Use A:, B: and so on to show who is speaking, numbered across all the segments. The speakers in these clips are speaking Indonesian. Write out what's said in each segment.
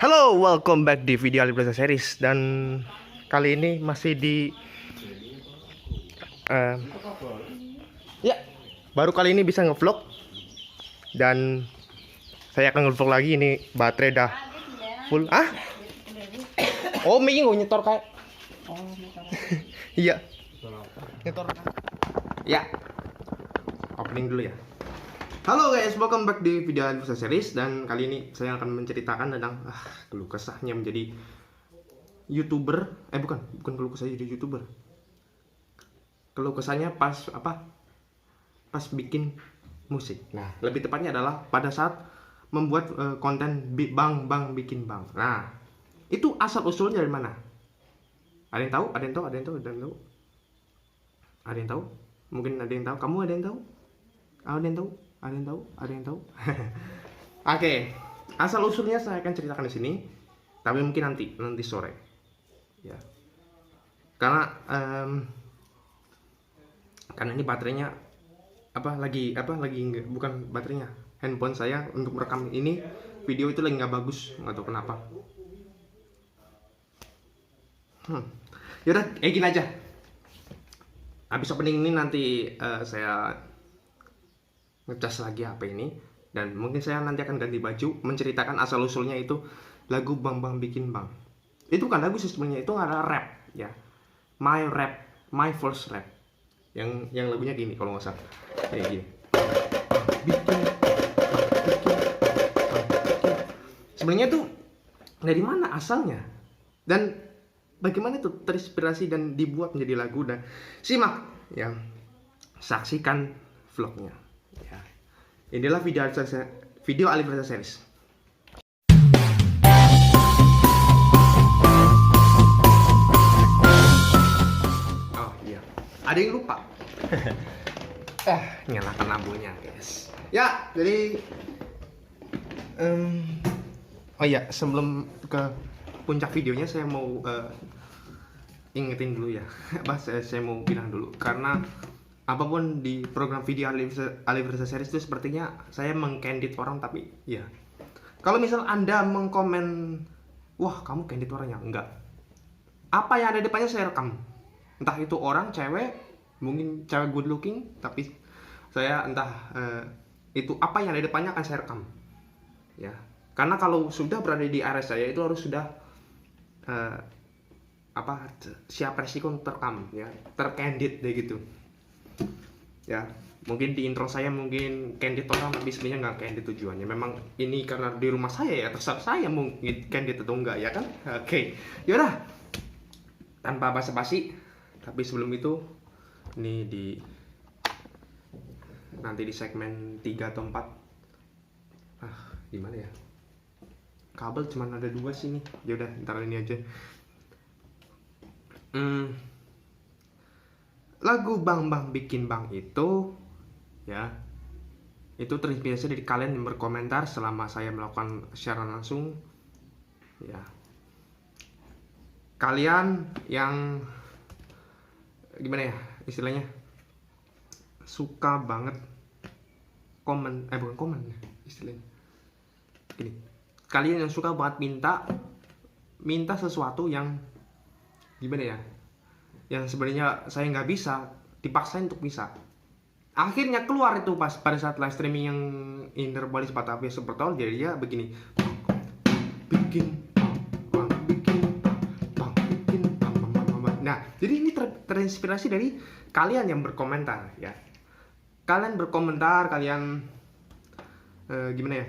A: Halo, welcome back di video Alif Plaza Series. Dan kali ini masih di ya, baru kali ini bisa ngevlog. Dan saya akan ngevlog lagi. Ini baterai dah full. Oh, minggu nyetor kayak. Iya. Nyetor. Ya. Opening dulu ya. Halo guys, welcome back di video Alif Plaza Series. Dan kali ini saya akan menceritakan tentang keluh kesahnya menjadi YouTuber. Bukan keluh kesah jadi YouTuber. Keluh kesahnya pas bikin musik. Nah, lebih tepatnya adalah pada saat membuat konten bang bikin bang. Nah, itu asal usulnya dari mana? Ada yang tahu? Ada yang tahu? Ada yang tahu? Ada yang tahu? Ada yang tahu? Mungkin ada yang tahu. Kamu ada yang tahu? Ada yang tahu? Ada yang tahu? Ada yang tahu? Oke, asal usulnya saya akan ceritakan di sini, tapi mungkin nanti sore, ya. Karena ini baterainya bukan baterainya, handphone saya untuk merekam ini video itu lagi nggak bagus, nggak tahu kenapa. Yaudah, gini aja. Habis opening ini nanti saya ngecas lagi HP ini, dan mungkin saya nanti akan ganti baju menceritakan asal usulnya itu lagu bang bikin bang. Itu bukan lagu sih sebenarnya, itu ada rap ya, my first rap yang lagunya gini kalau nggak salah kayak gini. Bikin. Sebenarnya tuh dari mana asalnya dan bagaimana itu terinspirasi dan dibuat menjadi lagu, dan simak ya, saksikan vlognya. Ya. Inilah video Alif Plaza Series. Oh iya, ada yang lupa. Nyalakan lampunya guys. Ya, jadi oh iya, sebelum ke puncak videonya saya mau ingetin dulu ya. Saya mau bilang dulu, karena apapun di program video Alif Plaza Series itu sepertinya saya mengcandid orang, tapi ya kalau misal Anda mengkomen, wah kamu candid orangnya, enggak. Apa yang ada di depannya saya rekam. Entah itu orang, cewek, mungkin cewek good looking, tapi saya itu apa yang ada di depannya akan saya rekam. Ya, karena kalau sudah berada di area saya itu harus sudah siap resiko terekam ya, tercandid deh gitu. Ya, mungkin di intro saya mungkin candid orang, tapi sebenarnya nggak candid tujuannya. Memang ini karena di rumah saya ya, terserah saya mau candid atau enggak ya kan. Oke, yaudah, tanpa basa-basi. Tapi sebelum itu, ini nanti di segmen 3 atau 4. Gimana ya, kabel cuman ada 2 sih nih. Yaudah, ntar ini aja. Lagu bang bikin bang itu ya, itu terinspirasi dari kalian yang berkomentar selama saya melakukan siaran langsung ya. Kalian yang gimana ya istilahnya, suka banget komen, bukan komen istilahnya gini, kalian yang suka banget minta sesuatu yang gimana ya, yang sebenarnya saya nggak bisa, dipaksain untuk bisa. Akhirnya keluar itu pada saat live streaming yang Inderbolis Batavia Super Tol. Jadi dia begini, bikin. Nah, jadi ini terinspirasi dari kalian yang berkomentar ya. Kalian berkomentar, kalian gimana ya,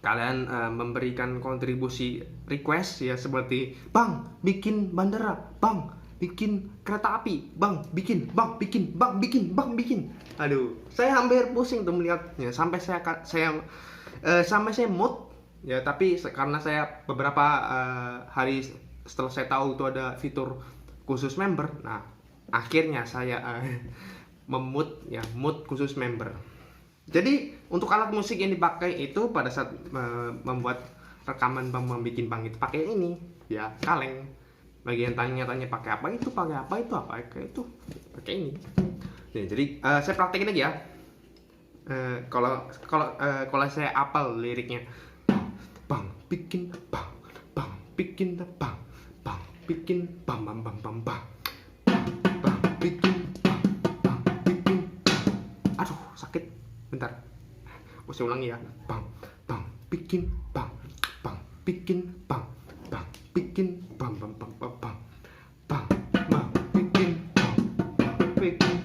A: kalian memberikan kontribusi request ya, seperti bang bikin bandara, bang bikin kereta api, bang bikin. Aduh, saya hampir pusing tuh melihatnya, sampai saya mood ya. Tapi karena saya beberapa hari setelah saya tahu itu ada fitur khusus member, nah akhirnya saya mood khusus member. Jadi untuk alat musik yang dipakai itu pada saat membuat rekaman bang bikin bang itu pakai ini ya, kaleng. Bagi yang tanya pakai apa itu pakai ini. Nih, jadi saya praktekin lagi ya. Kalau saya apal liriknya, bang bikin bang bikin bang bang bikin bang bang bang bang bang bang bikin bang bikin. Aduh sakit, bentar, saya ulangi ya. Bang bang bikin bang bang bikin bang bang bikin bang bang bang bang bang bang bang bikin bang bang bikin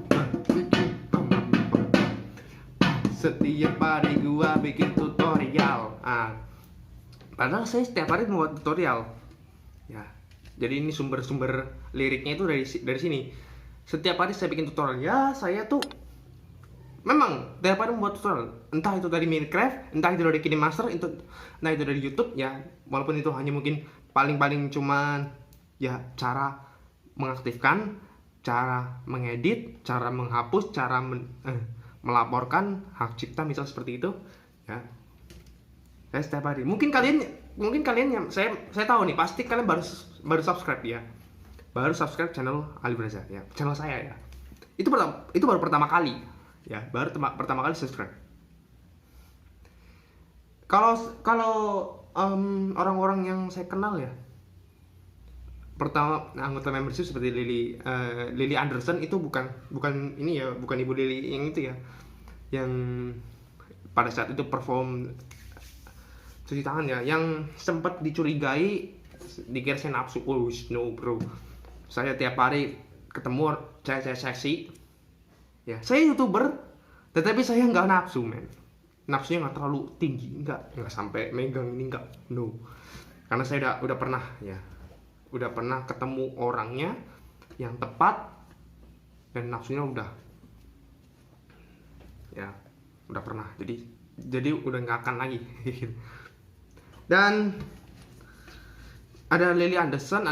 A: bang bikin bang bang bang bang. Setiap hari gua bikin tutorial. Padahal saya setiap hari membuat tutorial ya. Jadi ini sumber-sumber liriknya itu dari sini. Setiap hari saya bikin tutorial ya. Saya tuh memang tiap hari membuat tutorial, entah itu dari Minecraft, entah itu dari KineMaster, entah itu dari YouTube ya. Walaupun itu hanya mungkin paling-paling cuman ya cara mengaktifkan, cara mengedit, cara menghapus, cara melaporkan hak cipta misal seperti itu ya. Saya setiap hari. Mungkin kalian yang saya tahu nih, pasti kalian baru subscribe ya. Baru subscribe channel Alif Reza ya, channel saya ya. Itu baru pertama kali ya, baru pertama kali subscribe. Kalau orang-orang yang saya kenal ya, pertama anggota membership seperti Lily Anderson itu bukan ini ya, bukan Ibu Lily yang itu ya, yang pada saat itu perform cuci tangan ya, yang sempat dicurigai dikira saya nafsu. Oh no bro, saya tiap hari ketemu saya seksi ya, saya YouTuber tetapi saya nggak nafsu men, nafsunya nggak terlalu tinggi, nggak sampai megang ini, nggak, no, karena saya udah pernah ya, udah pernah ketemu orangnya yang tepat dan nafsunya udah pernah, jadi udah nggak akan lagi. Dan ada Lily Anderson,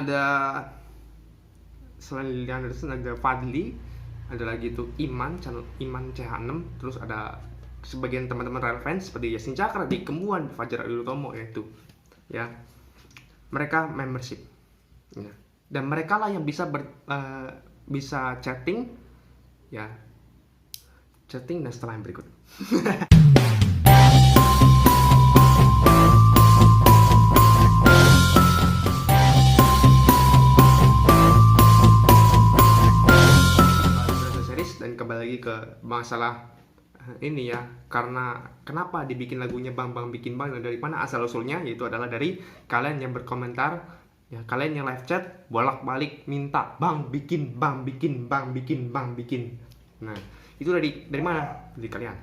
A: selain Lily Anderson ada Fadli, ada lagi itu Iman, channel Iman CH6, terus ada sebagian teman-teman relevan seperti Yasin Cakra, di Kembuan, Fajar Adutomo yaitu ya, mereka membership ya. Dan mereka lah yang bisa chatting ya, chatting dan setelah yang berikut. Dan kembali lagi ke masalah ini ya, karena kenapa dibikin lagunya Bang Bang Bikin Bang, dan dari mana asal usulnya, yaitu adalah dari kalian yang berkomentar ya, kalian yang live chat bolak-balik minta Bang bikin, Bang bikin, Bang bikin, Bang bikin. Nah itu dari mana? Dari kalian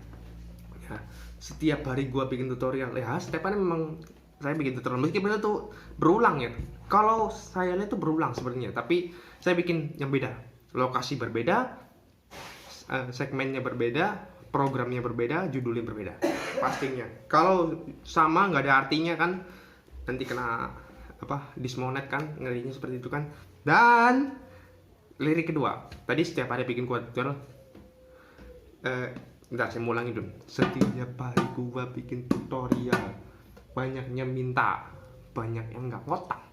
A: ya. Setiap hari gua bikin tutorial ya, setiap hari memang saya bikin tutorial, meskipun itu berulang ya. Kalau saya lihat itu berulang sebenarnya, tapi saya bikin yang beda, lokasi berbeda, segmennya berbeda, programnya berbeda, judulnya berbeda pastinya. Kalau sama nggak ada artinya kan, nanti kena dismonet kan, ngerinya seperti itu kan. Dan lirik kedua tadi, setiap hari bikin tutorial, bentar saya mau ulangi dulu. Setiap hari gua bikin tutorial, banyaknya minta, banyak yang nggak ngotak.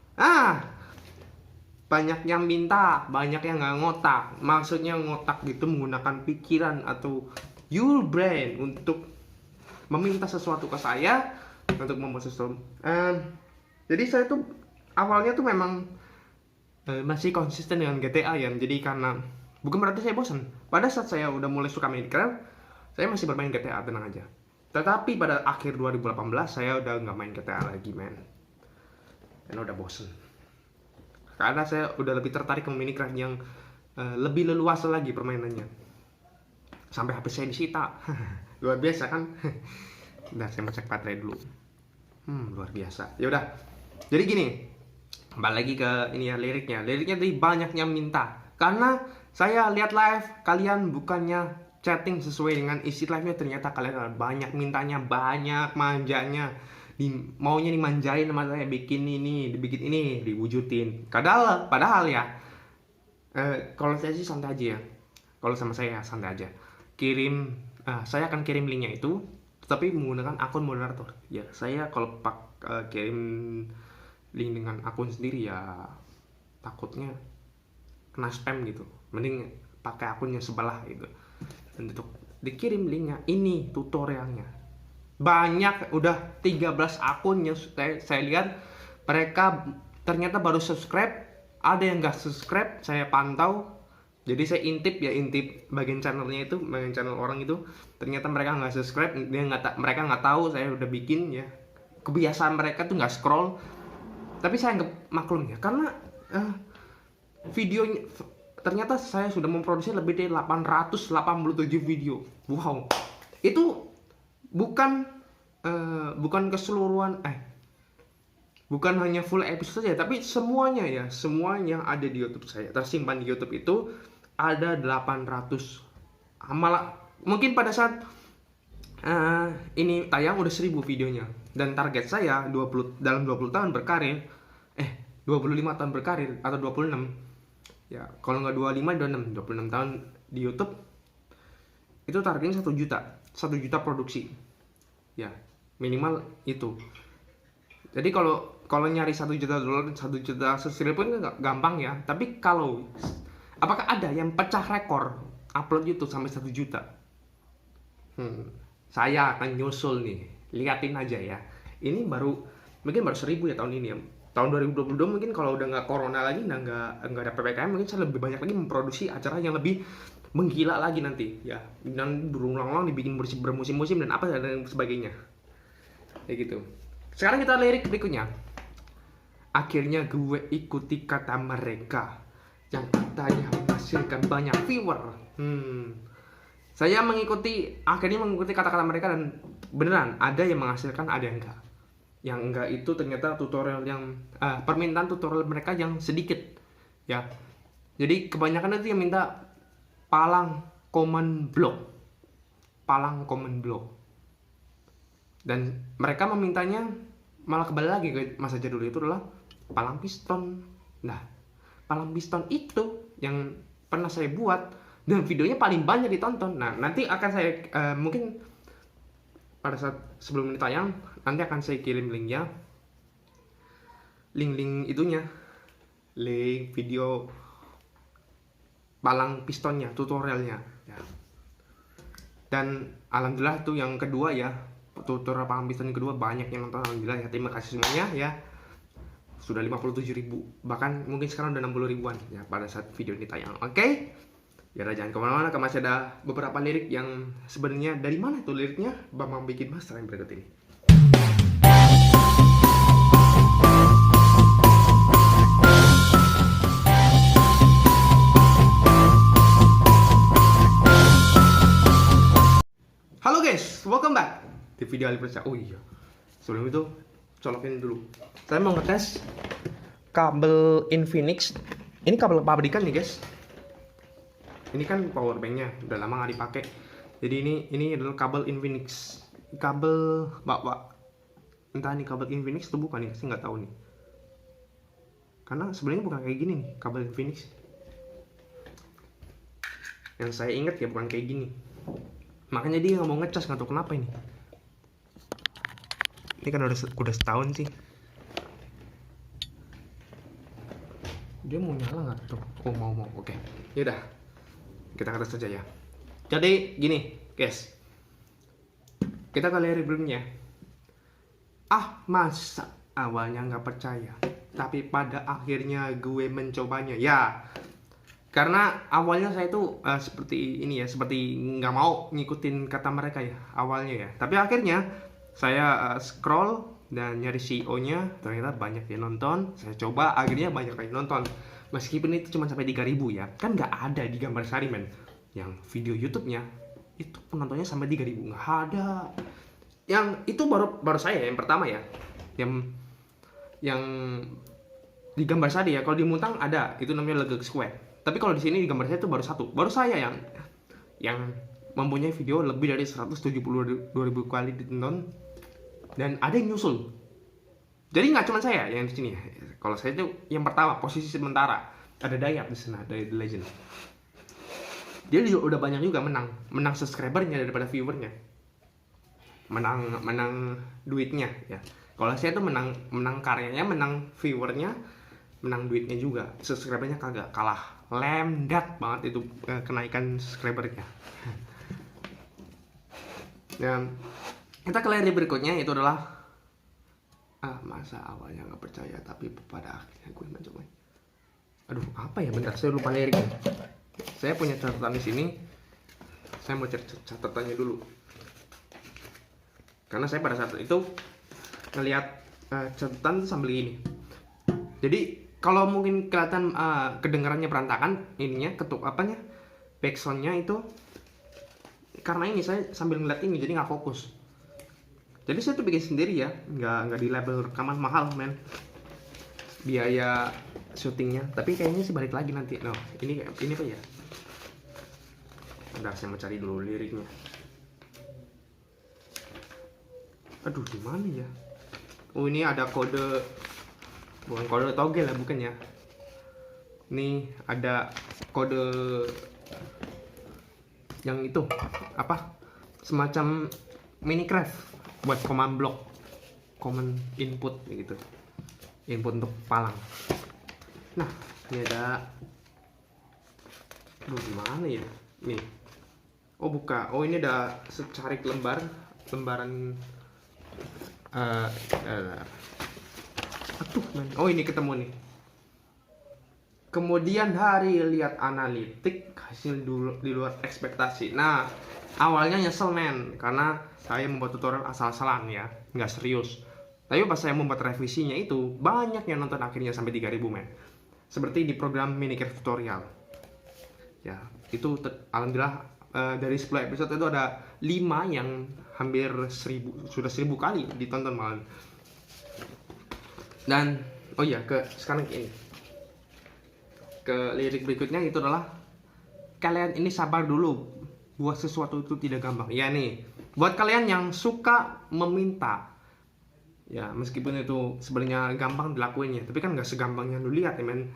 A: Banyak yang minta, banyak yang nggak ngotak. Maksudnya ngotak gitu menggunakan pikiran atau your brain untuk meminta sesuatu ke saya, untuk membuat sesuatu. Jadi saya tuh awalnya tuh memang masih konsisten dengan GTA ya. Jadi karena bukan berarti saya bosan. Pada saat saya udah mulai suka Minecraft, saya masih bermain GTA, tenang aja. Tetapi pada akhir 2018 saya udah nggak main GTA lagi men, karena udah bosan. Karena saya udah lebih tertarik ke Minecraft yang lebih leluasa lagi permainannya. Sampai HP saya disita. Luar biasa kan? Udah, saya mau cek baterai dulu. Luar biasa. Ya udah. Jadi gini, kembali lagi ke ini ya, liriknya. Liriknya tadi banyaknya minta. Karena saya lihat live kalian bukannya chatting sesuai dengan isi live-nya, ternyata kalian banyak mintanya, banyak manjanya. Maunya dimanjain sama saya, bikin ini, dibikin ini, diwujudin. Padahal ya, kalau saya sih santai aja ya. Kalau sama saya santai aja. Saya akan kirim linknya itu, tapi menggunakan akun moderator. Ya, saya kalau kirim link dengan akun sendiri ya takutnya kena spam gitu. Mending pakai akunnya sebelah gitu. Dan untuk dikirim linknya, ini tutorialnya. Banyak, udah 13 akun yang saya lihat mereka ternyata baru subscribe, ada yang nggak subscribe, saya pantau. Jadi saya intip bagian channelnya itu, bagian channel orang itu, ternyata mereka nggak subscribe, mereka nggak tahu saya udah bikin ya. Kebiasaan mereka tuh nggak scroll, tapi saya nggak maklum ya, karena videonya ternyata saya sudah memproduksi lebih dari 887 video. Wow, itu bukan keseluruhan, bukan hanya full episode saja, tapi semuanya ya, semua yang ada di YouTube saya tersimpan di YouTube itu ada 800. Malah mungkin pada saat ini tayang udah 1000 videonya, dan target saya dalam 20 tahun berkarir, 25 tahun berkarir atau 26 ya, kalau nggak 26 tahun di YouTube, itu targetnya 1 juta produksi ya, minimal itu. Jadi kalau nyari 1 juta dolar, 1 juta subscriber pun gampang ya. Tapi apakah ada yang pecah rekor upload YouTube sampai 1 juta? Saya akan nyusul nih, liatin aja ya. Ini mungkin baru 1000 ya tahun ini ya. Tahun 2022 mungkin kalau udah nggak corona lagi, nggak ada PPKM, mungkin saya lebih banyak lagi memproduksi acara yang lebih menggila lagi nanti ya. Dan berulang-ulang dibikin bermusim-musim dan apa dan sebagainya. Kayak gitu. Sekarang kita lirik berikutnya. Akhirnya gue ikuti kata mereka yang katanya menghasilkan banyak viewer. Saya akhirnya mengikuti kata-kata mereka, dan beneran ada yang menghasilkan, ada yang enggak. Yang enggak itu ternyata permintaan tutorial mereka yang sedikit ya. Jadi kebanyakan itu yang minta palang command block. Dan mereka memintanya malah kembali lagi ke masa jadul, itu adalah palang piston. Nah, palang piston itu yang pernah saya buat dan videonya paling banyak ditonton. Nah, nanti akan saya mungkin pada saat sebelum ini tayang, nanti akan saya kirim linknya, link itunya, link video palang pistonnya, tutorialnya ya. Dan alhamdulillah itu yang kedua ya, tutorial palang piston yang kedua banyak yang nonton, alhamdulillah ya. Terima kasih semuanya ya. Sudah 57.000, bahkan mungkin sekarang udah 60 ribuan ya pada saat video ini tayang. Oke? Ya udah, jangan kemana-mana, masih ada beberapa lirik yang sebenarnya dari mana tuh liriknya, Bambang bikin master yang berikut ini. Halo guys, welcome back di video Ali Perca. Oh iya, sebelum itu colokin dulu. Saya mau ngetes kabel Infinix. Ini kabel pabrikan nih guys. Ini kan power banknya udah lama nggak dipakai. Jadi ini adalah kabel Infinix. Kabel entah ini kabel Infinix atau bukan ya, saya nggak tahu nih. Karena sebenarnya bukan kayak gini nih kabel Infinix. Yang saya ingat ya bukan kayak gini. Makanya dia nggak mau ngecas, nggak tahu kenapa ini. Ini kan udah setahun sih. Dia mau nyala nggak tuh? Oh mau. Oke. Ya udah, kita atas saja ya. Jadi gini guys, kita kali review-nya. Masa awalnya nggak percaya, tapi pada akhirnya gue mencobanya ya. Karena awalnya saya tuh seperti ini ya, seperti nggak mau ngikutin kata mereka ya awalnya ya. Tapi akhirnya saya scroll dan nyari CEO-nya, ternyata banyak yang nonton. Saya coba, akhirnya banyak yang nonton. Meskipun itu cuma sampai 3.000 ya, kan nggak ada di Gambar Sari men. Yang video YouTube-nya itu penontonnya sampai 3.000, nggak ada. Yang itu baru saya yang pertama ya, yang di Gambar Sari ya. Kalau di Mutang ada, itu namanya Legek Square. Tapi kalau di sini di Gambar Sari itu baru saya yang mempunyai video lebih dari 172.000 kali ditonton, dan ada yang nyusul. Jadi nggak cuma saya yang di sini. Kalau saya itu yang pertama, posisi sementara. Ada Dayat di sana, Dayat The Legend. Dia udah banyak juga menang subscribernya daripada viewernya. Menang duitnya ya. Kalau saya tuh menang karyanya, menang viewernya, menang duitnya juga. Subscribernya kagak, kalah lemdat banget itu kenaikan subscribernya. Dan kita ke layar berikutnya, itu adalah Masa awalnya nggak percaya tapi pada akhirnya gue mencoba. Aduh, apa ya, bentar, saya lupa liriknya. Saya punya catatan di sini, saya mau cek catatannya dulu karena saya pada saat itu ngelihat catatan sambil ini. Jadi kalau mungkin kelihatan kedengarannya berantakan ininya, ketuk apanya, backsoundnya itu karena ini saya sambil ngeliat ini jadi nggak fokus. Jadi saya tuh bikin sendiri ya, nggak di label rekaman mahal men, biaya syutingnya. Tapi kayaknya sih balik lagi nanti. No, ini apa ya? Bentar, saya mau cari dulu liriknya. Aduh, di mana ya? Oh, ini ada kode, bukan kode togel lah, bukan ya? Ini ada kode yang itu apa? Semacam Minecraft buat command block, command input gitu, input untuk palang. Nah, ini ada, gimana ya? Nih, oh buka, oh ini ada secarik lembaran. Aduh, man. Oh ini ketemu nih. Kemudian hari lihat analitik hasil dulu di luar ekspektasi. Nah, awalnya nyesel men, karena saya membuat tutorial asal-asalan ya, nggak serius. Tapi pas saya membuat revisinya itu, banyak yang nonton akhirnya sampai 3000 men. Seperti di program Minicraft tutorial. Ya, itu alhamdulillah dari 10 episode itu ada 5 yang hampir 1000, sudah 1000 kali ditonton malah. Dan oh iya, sekarang ini. Ke lirik berikutnya itu adalah kalian ini sabar dulu, buat sesuatu itu tidak gampang. Ya nih, buat kalian yang suka meminta, ya meskipun itu sebenarnya gampang dilakuinnya, tapi kan nggak segampang yang lu lihat ya men.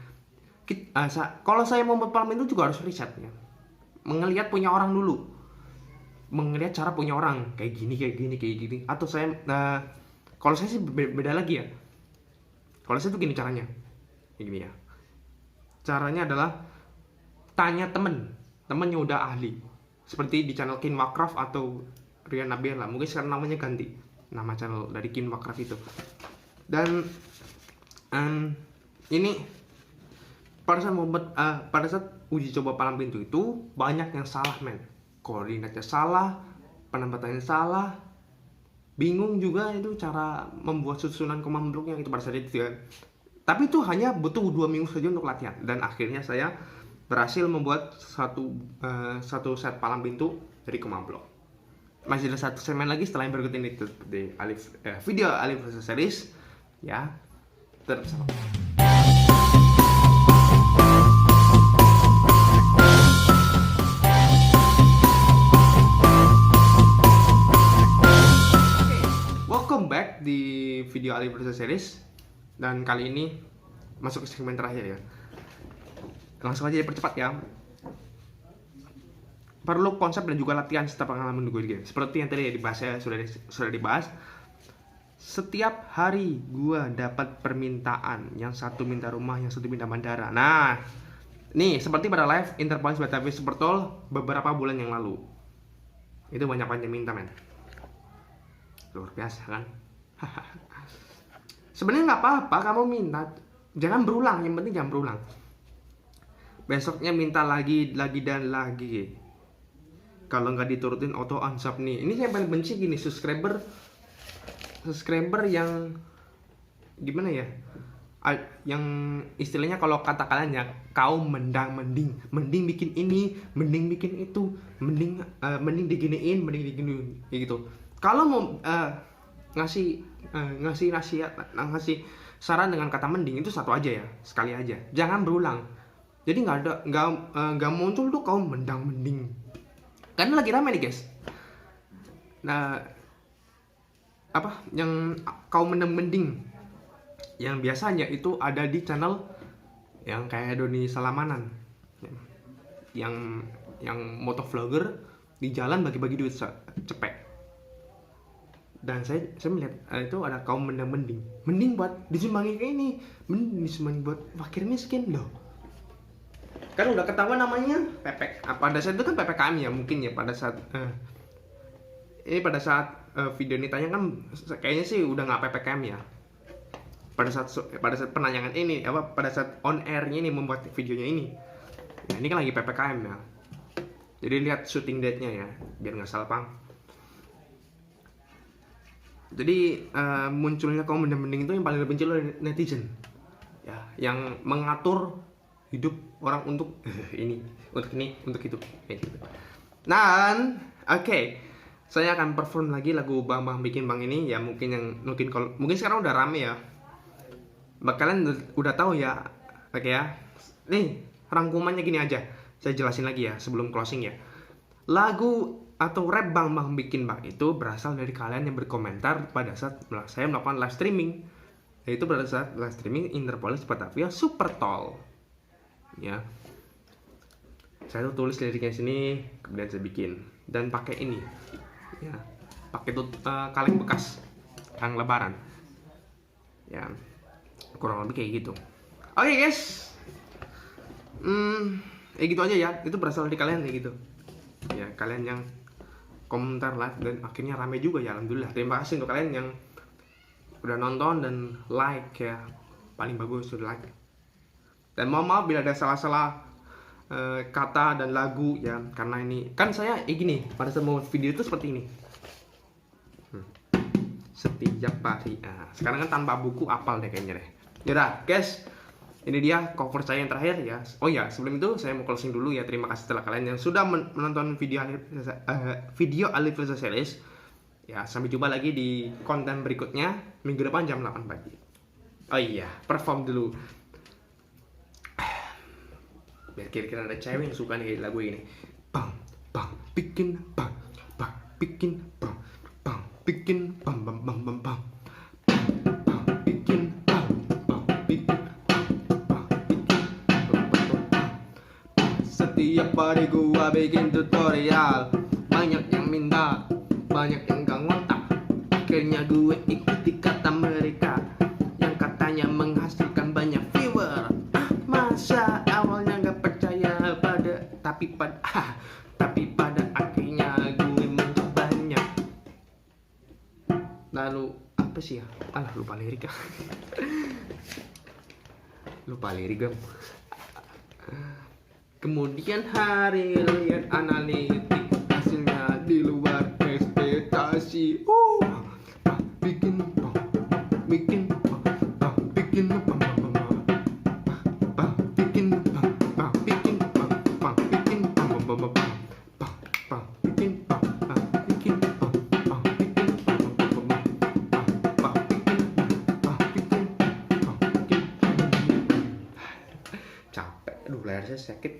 A: Kalau saya mau membuat palang itu juga harus riset ya, mengelihat punya orang dulu, mengelihat cara punya orang kayak gini. Atau saya kalau saya sih beda lagi ya. Kalau saya tuh gini caranya, kayak gini ya. Caranya adalah tanya temennya udah ahli, seperti di channel Kin Warcraft atau Rian Nabila, mungkin sekarang namanya ganti nama channel dari Kin Warcraft itu. Dan ini pada saat uji coba palang pintu itu banyak yang salah men, koordinatnya salah, penampatannya salah, bingung juga itu cara membuat susunan command blocknya itu pada saat itu kan. Tapi itu hanya butuh 2 minggu saja untuk latihan, dan akhirnya saya berhasil membuat satu set palang pintu dari command block. Masih ada satu segmen lagi setelah yang berikut ini di video Alif Series ya. Tetap bersama. Welcome back di video Alif Series. Dan kali ini masuk ke segmen terakhir ya. Langsung aja dipercepat ya. Perlu konsep dan juga latihan serta pengalaman gue game. Seperti yang tadi ya dibahas ya, sudah dibahas. Setiap hari gue dapat permintaan, yang satu minta rumah, yang satu minta bandara. Nah, nih seperti pada live Interpoints Batavia Supertol beberapa bulan yang lalu. Itu banyak yang minta men. Luar biasa kan? Sebenarnya nggak apa-apa kamu minta, jangan berulang, yang penting jangan berulang. Besoknya minta lagi dan lagi. Kalau nggak diturutin auto unsub nih. Ini saya paling benci gini, subscriber yang gimana ya? Yang istilahnya kalau kata kalian ya, kaum mending bikin ini, mending bikin itu, mending diginiin, kayak gitu. Kalau mau ngasih saran dengan kata mending itu satu aja ya, sekali aja, jangan berulang. Jadi nggak muncul tuh kaum mending karena lagi rame nih guys. Nah, apa yang kaum mending yang biasanya itu ada di channel yang kayak Doni Salamanan, yang motovlogger di jalan bagi-bagi duit cepet. Dan saya melihat itu ada kaum mending buat disumbangi kayak ini, mending disumbangi buat fakir miskin loh. Kan udah ketahuan namanya pada saat itu kan PPKM ya, mungkin ya pada saat video ini tanya kan kayaknya sih udah nggak PPKM ya. pada saat penanyangan ini, pada saat on airnya ini membuat videonya ini. Nah, ini kan lagi PPKM ya. Jadi lihat shooting date-nya ya, biar nggak salah paham. Jadi munculnya kaum mending itu yang paling dibenci oleh netizen, ya, yang mengatur hidup orang untuk ini, untuk itu, kayak gitu. Dan oke, saya akan perform lagi lagu Bang Bang Bikin Bang ini ya, mungkin sekarang udah rame ya, kalian udah tahu ya, oke ya. Nih rangkumannya gini aja, saya jelasin lagi ya sebelum closing ya. Lagu atau rap Bang Bang Bikin Bang itu berasal dari kalian yang berkomentar pada saat saya melakukan live streaming, yaitu pada saat live streaming Interpolis Batavia Super Tall ya. Saya tuh tulis liriknya sini, kemudian saya bikin dan pakai ini ya, pakai kaleng bekas, kaleng lebaran ya, kurang lebih kayak gitu. Oke guys, gitu aja ya. Itu berasal dari kalian kayak gitu ya, kalian yang komentar live dan akhirnya rame juga ya, alhamdulillah. Terima kasih untuk kalian yang udah nonton dan like ya, paling bagus udah like. Dan mohon maaf bila ada salah-salah kata dan lagu ya, karena ini kan saya gini, pada saat mau video itu seperti ini. Setiap hari. Nah, sekarang kan tanpa buku apal deh kayaknya deh. Yaudah guys, ini dia cover saya yang terakhir ya. Oh ya, sebelum itu saya mau closing dulu ya. Terima kasih setelah kalian yang sudah menonton video Alif Reza Series ya. Sampai jumpa lagi di konten berikutnya minggu depan jam 8 pagi. Oh iya, perform dulu biar kira-kira ada cewek yang suka nih lagu ini. Bang bang bikin bang bang bikin bang bang bikin bang bang bang bang bang bang bikin bang bang bikin bang bang bikin bang bang bang. Setiap hari gua bikin tutorial, banyak yang minta, banyak yang gak ngotak. Akhirnya gue ikuti kata mereka yang katanya menghasilkan banyak viewer. Masa awalnya gak percaya tapi pada akhirnya gue mencobanya. Lalu apa sih ya? Lupa lirik ya. Lupa lirik gue. Kemudian hari lihat analitik, hasilnya di luar ekspektasi. Bikin bikin bikin capek, leher saya sakit.